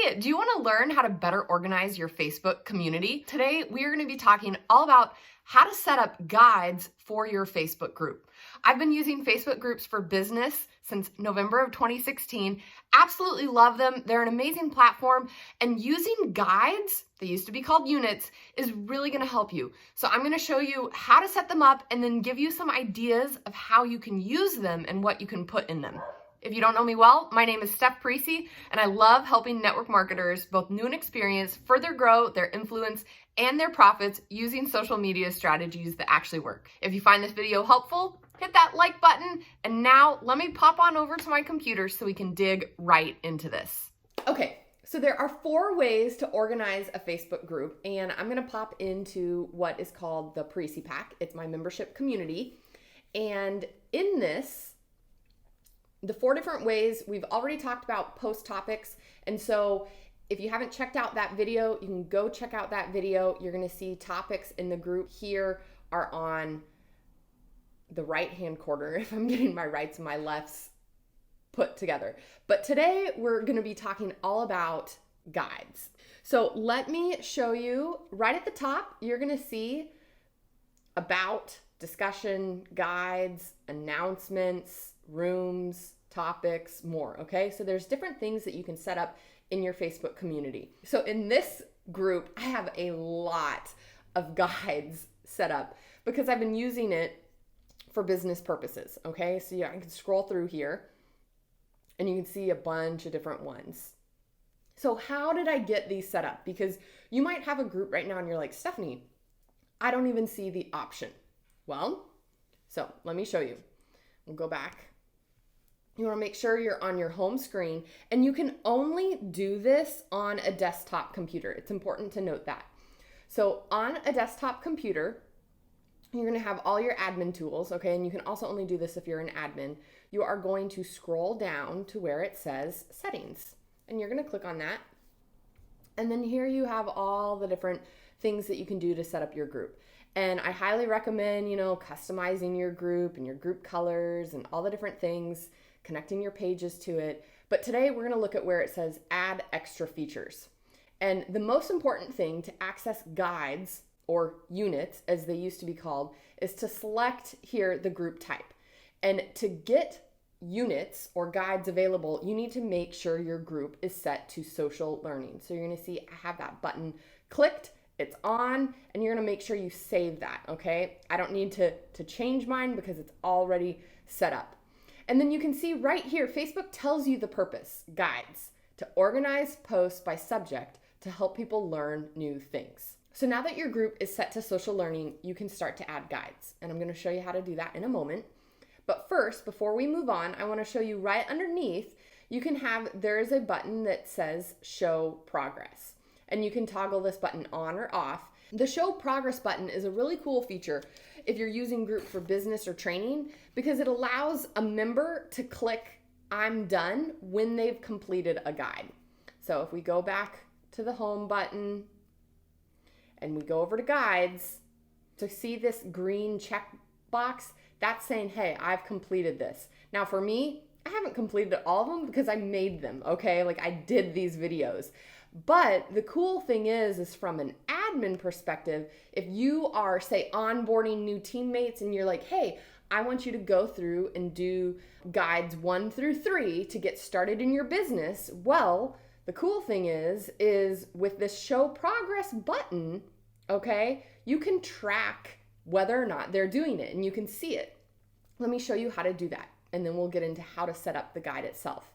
Hey, do you want to learn how to better organize your Facebook community? Today, we are going to be talking all about how to set up guides for your Facebook group. I've been using Facebook groups for business since November of 2016. Absolutely love them. They're an amazing platform, and using guides, they used to be called units, is really going to help you. So I'm going to show you how to set them up and then give you some ideas of how you can use them and what you can put in them. If you don't know me well, my name is Steph, and I love helping network marketers, both new and experienced, further grow their influence and their profits using social media strategies that actually work. If you find this video helpful, hit that like button. And now let me pop on over to my computer so we can dig right into this. Okay, so there are 4 ways to organize a Facebook group, and I'm gonna pop into what is called the Parisi Pack. It's my membership community. And in this, the 4 different ways, we've already talked about post topics. And so if you haven't checked out that video, you can go check out that video. You're gonna see topics in the group here are on the right-hand corner, if I'm getting my rights and my lefts put together. But today we're gonna be talking all about guides. So let me show you right at the top, you're gonna see about, discussion, guides, announcements, rooms, topics, more, okay? So there's different things that you can set up in your Facebook community. So in this group, I have a lot of guides set up because I've been using it for business purposes, okay? So yeah, I can scroll through here and you can see a bunch of different ones. So how did I get these set up? Because you might have a group right now and you're like, Stephanie, I don't even see the option. Well, so let me show you. We'll go back. You want to make sure you're on your home screen, and you can only do this on a desktop computer. It's important to note that. So on a desktop computer, you're going to have all your admin tools, okay? And you can also only do this if you're an admin. You are going to scroll down to where it says settings, and you're going to click on that. And then here you have all the different things that you can do to set up your group. And I highly recommend, customizing your group and your group colors and all the different things, connecting your pages to it. But today we're going to look at where it says add extra features. And the most important thing to access guides, or units as they used to be called, is to select here the group type. And to get units or guides available, you need to make sure your group is set to social learning. So you're going to see I have that button clicked. It's on, and you're gonna make sure you save that, okay? I don't need to change mine because it's already set up. And then you can see right here, Facebook tells you the purpose, guides, to organize posts by subject to help people learn new things. So now that your group is set to social learning, you can start to add guides. And I'm gonna show you how to do that in a moment. But first, before we move on, I wanna show you right underneath, there is a button that says show progress. And you can toggle this button on or off. The show progress button is a really cool feature if you're using group for business or training, because it allows a member to click I'm done when they've completed a guide. So if we go back to the home button and we go over to guides, to see this green check box, that's saying, hey, I've completed this. Now for me, I haven't completed all of them because I made them, okay? Like I did these videos. But the cool thing is from an admin perspective, if you are, say, onboarding new teammates and you're like, hey, I want you to go through and do guides 1 through 3 to get started in your business. Well, the cool thing is with this show progress button, okay, you can track whether or not they're doing it and you can see it. Let me show you how to do that, and then we'll get into how to set up the guide itself.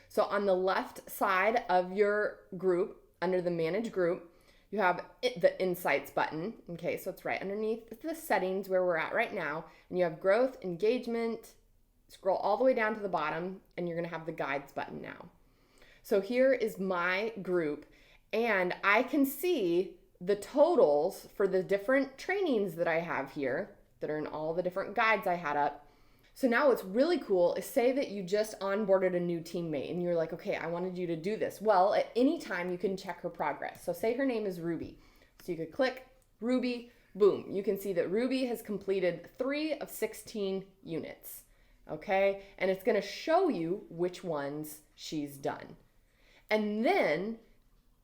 So on the left side of your group, under the Manage Group, you have the Insights button. Okay, so it's right underneath the settings where we're at right now. And you have Growth, Engagement, scroll all the way down to the bottom, and you're gonna have the Guides button now. So here is my group, and I can see the totals for the different trainings that I have here that are in all the different guides I had up. So now what's really cool is, say that you just onboarded a new teammate and you're like, okay, I wanted you to do this. Well, at any time you can check her progress. So say her name is Ruby. So you could click Ruby, boom. You can see that Ruby has completed 3 of 16 units, okay? And it's gonna show you which ones she's done. And then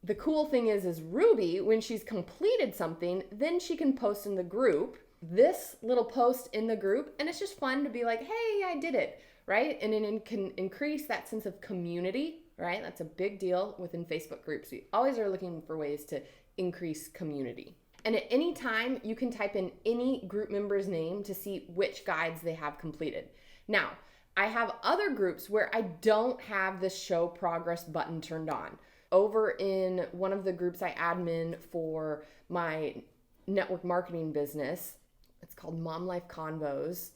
the cool thing is Ruby, when she's completed something, then she can post in the group this little post in the group, and it's just fun to be like, hey, I did it, right? And it can increase that sense of community, right? That's a big deal within Facebook groups. We always are looking for ways to increase community. And at any time, you can type in any group member's name to see which guides they have completed. Now, I have other groups where I don't have this show progress button turned on. Over in one of the groups I admin for my network marketing business, it's called Mom Life Convos.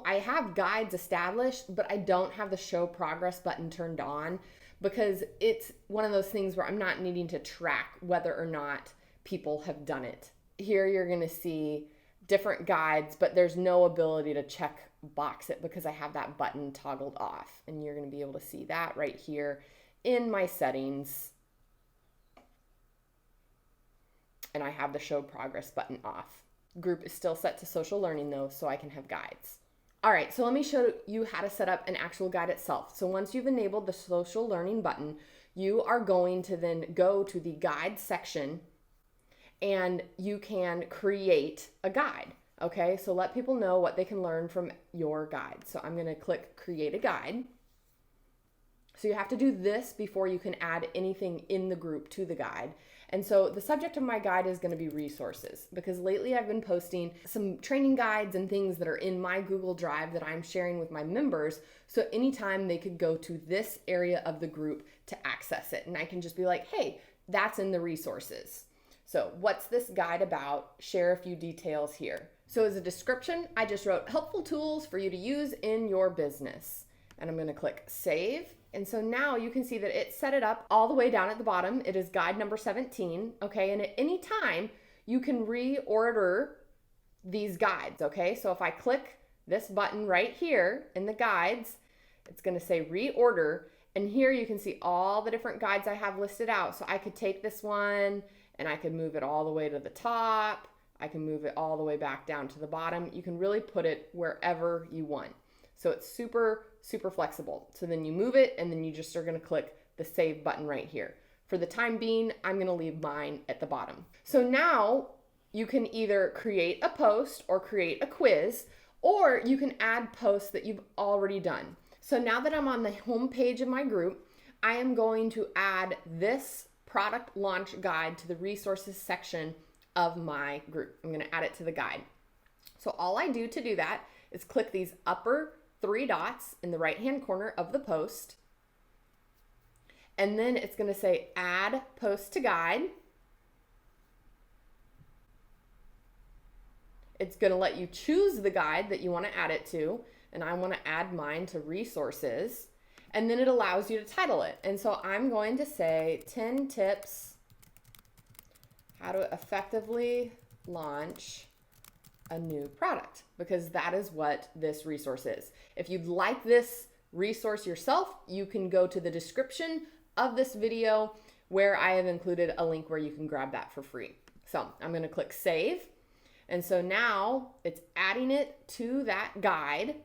I have guides established, but I don't have the show progress button turned on because it's one of those things where I'm not needing to track whether or not people have done it. Here you're going to see different guides, but there's no ability to check box it because I have that button toggled off. And you're going to be able to see that right here in my settings. And I have the show progress button off. Group is still set to social learning though, so I can have guides. All right, so let me show you how to set up an actual guide itself. So once you've enabled the social learning button, you are going to then go to the guide section and you can create a guide. Okay, so let people know what they can learn from your guide. So I'm gonna click create a guide. So you have to do this before you can add anything in the group to the guide. And so the subject of my guide is going to be resources, because lately I've been posting some training guides and things that are in my Google Drive that I'm sharing with my members. So anytime they could go to this area of the group to access it. And I can just be like, hey, that's in the resources. So what's this guide about? Share a few details here. So as a description, I just wrote helpful tools for you to use in your business. And I'm going to click save. And so now you can see that it set it up all the way down at the bottom. It is guide number 17, okay? And at any time, you can reorder these guides, okay? So if I click this button right here in the guides, it's gonna say reorder. And here you can see all the different guides I have listed out. So I could take this one and I could move it all the way to the top. I can move it all the way back down to the bottom. You can really put it wherever you want. So it's super, super flexible. So then you move it and then you just are gonna click the save button right here. For the time being, I'm gonna leave mine at the bottom. So now you can either create a post or create a quiz, or you can add posts that you've already done. So now that I'm on the home page of my group, I am going to add this product launch guide to the resources section of my group. I'm gonna add it to the guide. So all I do to do that is click these upper 3 dots in the right-hand corner of the post. And then it's going to say add post to guide. It's going to let you choose the guide that you want to add it to. And I want to add mine to resources. And then it allows you to title it. And so I'm going to say 10 tips how to effectively launch a new product, because that is what this resource is. If you'd like this resource yourself, you can go to the description of this video where I have included a link where you can grab that for free. So I'm going to click save. And so now it's adding it to that guide.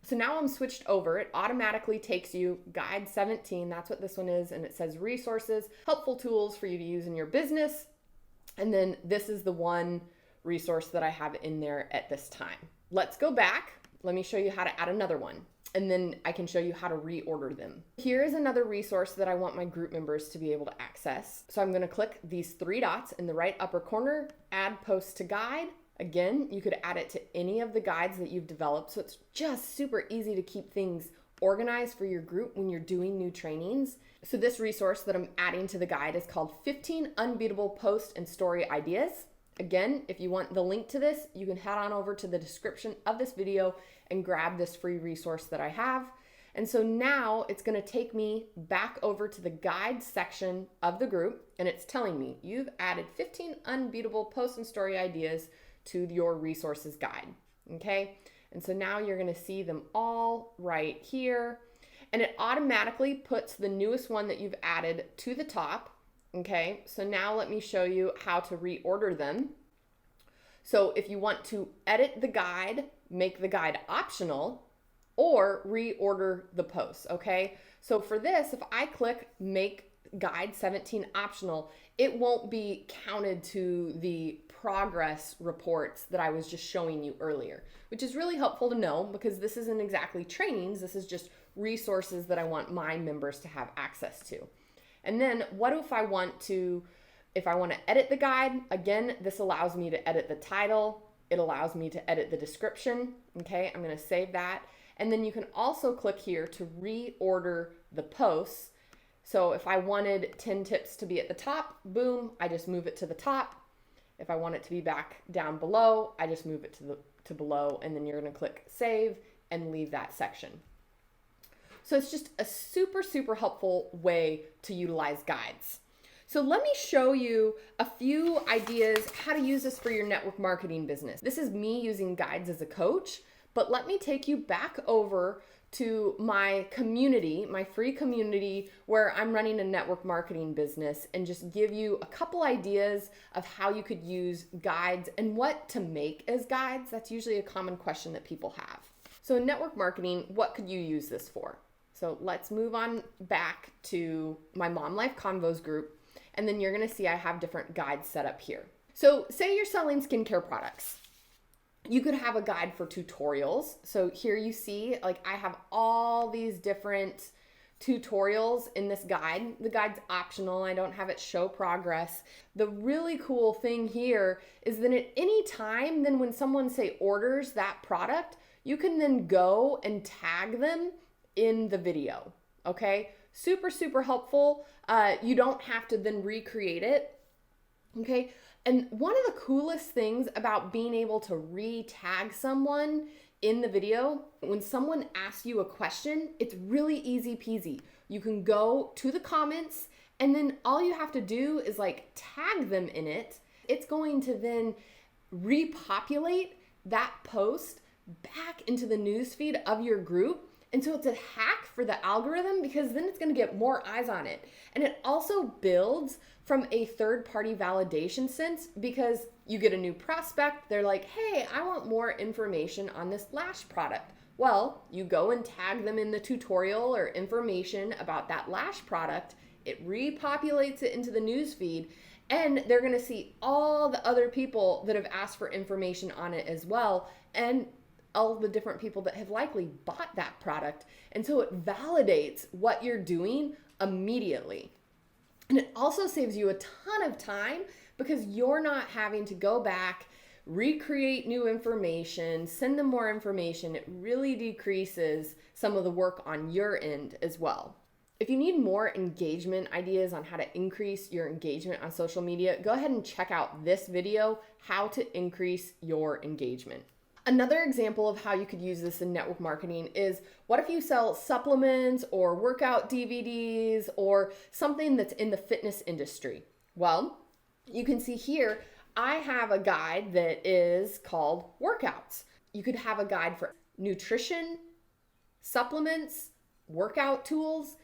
So now I'm switched over. It automatically takes you guide 17. That's what this one is. And it says resources, helpful tools for you to use in your business. And then this is the one resource that I have in there at this time. Let's go back. Let me show you how to add another one, and then I can show you how to reorder them. Here is another resource that I want my group members to be able to access. So I'm going to click these 3 dots in the right upper corner, add post to guide. Again, you could add it to any of the guides that you've developed. So it's just super easy to keep things organized for your group when you're doing new trainings. So this resource that I'm adding to the guide is called 15 Unbeatable Post and Story Ideas. Again, if you want the link to this, you can head on over to the description of this video and grab this free resource that I have. And so now it's going to take me back over to the guide section of the group, and it's telling me you've added 15 unbeatable post and story ideas to your resources guide. Okay. And so now you're going to see them all right here, and it automatically puts the newest one that you've added to the top. Okay, so now let me show you how to reorder them. So if you want to edit the guide, make the guide optional, or reorder the posts, okay? So for this, if I click make guide 17 optional, it won't be counted to the progress reports that I was just showing you earlier, which is really helpful to know because this isn't exactly trainings. This is just resources that I want my members to have access to. And then what if I want to edit the guide? Again, this allows me to edit the title. It allows me to edit the description. Okay, I'm going to save that. And then you can also click here to reorder the posts. So if I wanted 10 tips to be at the top, boom, I just move it to the top. If I want it to be back down below, I just move it to below, and then you're going to click save and leave that section. So it's just a super, super helpful way to utilize guides. So let me show you a few ideas how to use this for your network marketing business. This is me using guides as a coach, but let me take you back over to my community, my free community where I'm running a network marketing business, and just give you a couple ideas of how you could use guides and what to make as guides. That's usually a common question that people have. So in network marketing, what could you use this for? So let's move on back to my Mom Life Convos group, and then you're gonna see I have different guides set up here. So say you're selling skincare products. You could have a guide for tutorials. So here you see, like I have all these different tutorials in this guide. The guide's optional. I don't have it show progress. The really cool thing here is that at any time, then when someone say orders that product, you can then go and tag them in the video. Okay, super, super helpful. You don't have to then recreate it. Okay. And one of the coolest things about being able to re-tag someone in the video, when someone asks you a question, it's really easy peasy. You can go to the comments, and then all you have to do is like tag them in it. It's going to then repopulate that post back into the newsfeed of your group. And so it's a hack for the algorithm because then it's going to get more eyes on it. And it also builds from a third-party validation sense because you get a new prospect. They're like, hey, I want more information on this lash product. Well, you go and tag them in the tutorial or information about that lash product. It repopulates it into the newsfeed, and they're going to see all the other people that have asked for information on it as well, and all the different people that have likely bought that product. And so it validates what you're doing immediately. And it also saves you a ton of time because you're not having to go back, recreate new information, send them more information. It really decreases some of the work on your end as well. If you need more engagement ideas on how to increase your engagement on social media, go ahead and check out this video, how to increase your engagement. Another example of how you could use this in network marketing is, what if you sell supplements or workout DVDs or something that's in the fitness industry? Well, you can see here, I have a guide that is called workouts. You could have a guide for nutrition, supplements, workout tools.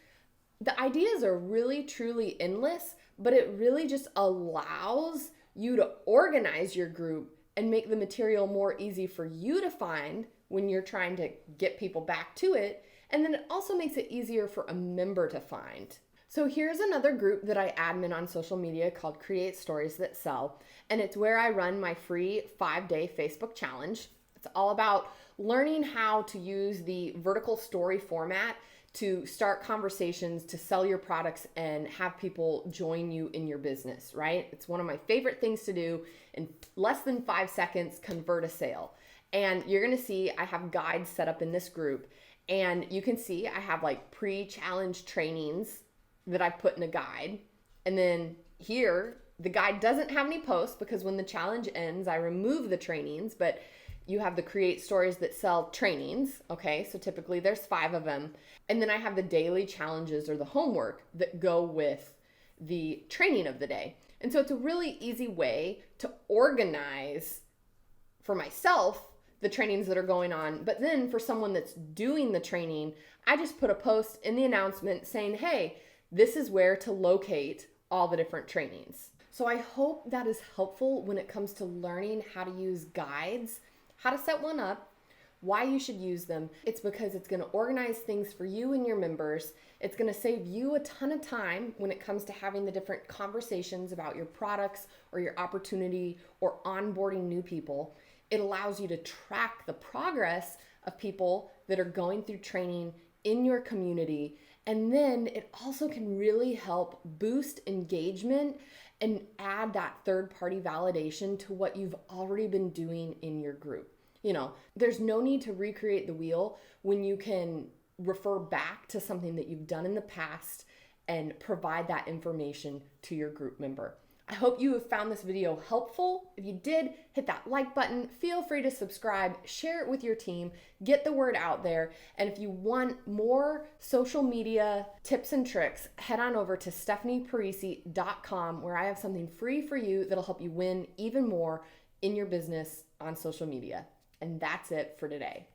The ideas are really, truly endless, but it really just allows you to organize your group and make the material more easy for you to find when you're trying to get people back to it. And then it also makes it easier for a member to find. So here's another group that I admin on social media called Create Stories That Sell. And it's where I run my free 5-day Facebook challenge. It's all about learning how to use the vertical story format to start conversations, to sell your products and have people join you in your business, right? It's one of my favorite things to do. In less than 5 seconds, convert a sale. And you're gonna see I have guides set up in this group. And you can see I have like pre-challenge trainings that I put in a guide. And then here, the guide doesn't have any posts because when the challenge ends, I remove the trainings, but you have the Create Stories That Sell trainings, okay? So typically there's 5 of them. And then I have the daily challenges or the homework that go with the training of the day. And so it's a really easy way to organize for myself the trainings that are going on. But then for someone that's doing the training, I just put a post in the announcement saying, hey, this is where to locate all the different trainings. So I hope that is helpful when it comes to learning how to use guides, how to set one up, why you should use them. It's because it's going to organize things for you and your members. It's going to save you a ton of time when it comes to having the different conversations about your products or your opportunity or onboarding new people. It allows you to track the progress of people that are going through training in your community. And then it also can really help boost engagement and add that third-party validation to what you've already been doing in your group. You know, there's no need to recreate the wheel when you can refer back to something that you've done in the past and provide that information to your group member. I hope you have found this video helpful. If you did, hit that like button. Feel free to subscribe, share it with your team, get the word out there. And if you want more social media tips and tricks, head on over to stephanieparisi.com, where I have something free for you that'll help you win even more in your business on social media. And that's it for today.